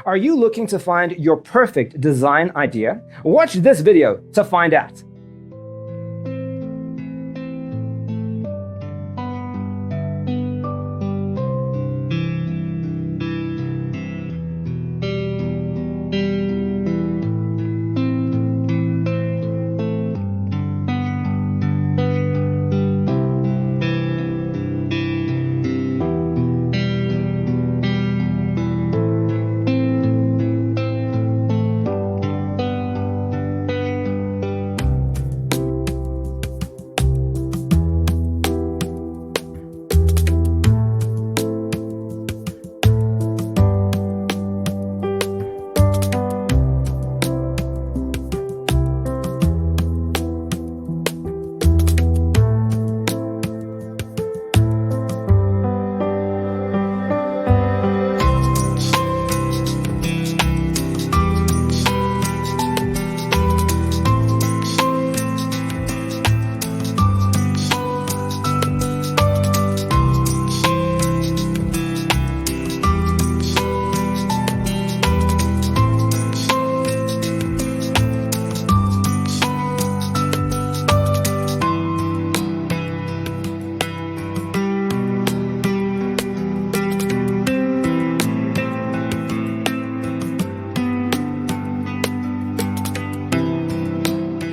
Are you looking to find your perfect design idea? Watch this video to find out.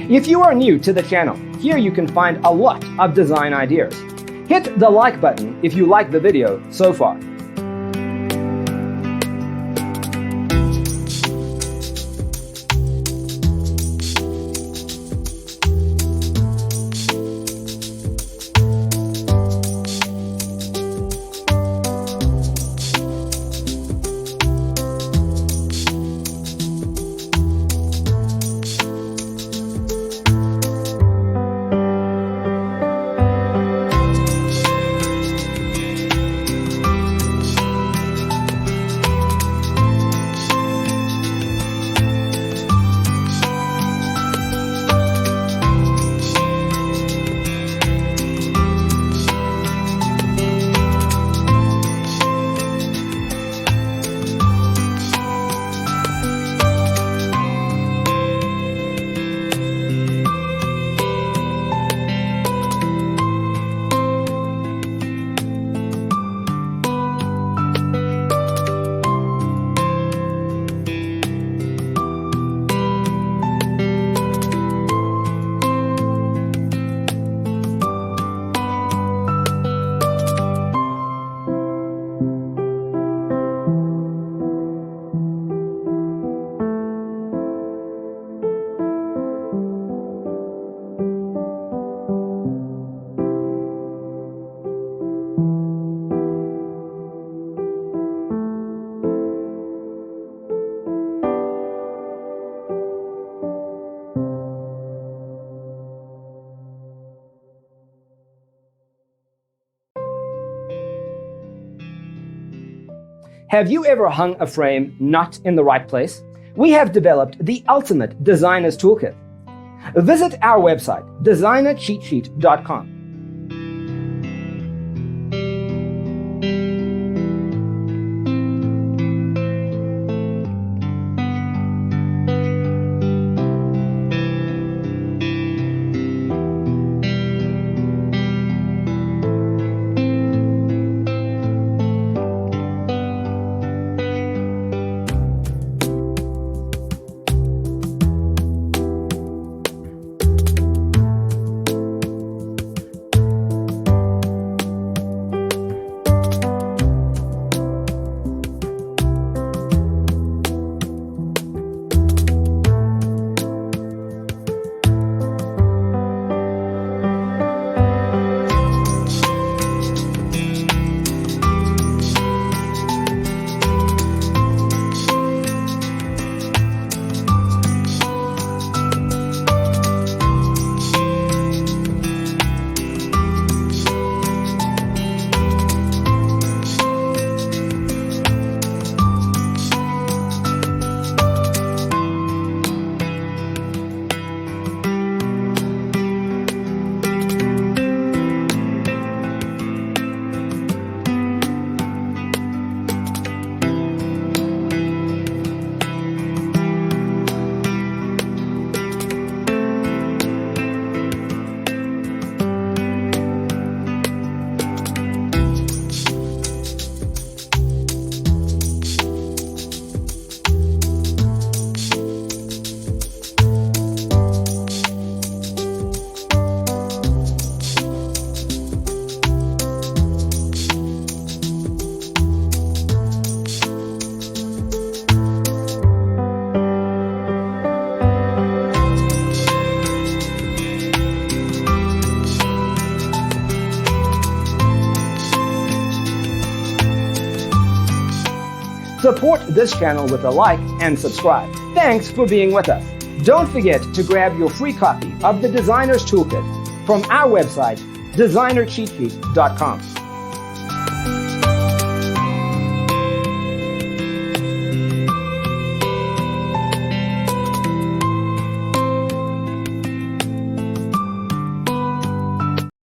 If you are new to the channel, here you can find a lot of design ideas. Hit the like button if you like the video so far. Have you ever hung a frame not in the right place? We have developed the ultimate designer's toolkit. Visit our website, designercheatsheet.com. Support this channel with a like and subscribe. Thanks for being with us. Don't forget to grab your free copy of the Designer's Toolkit from our website, designercheatsheet.com.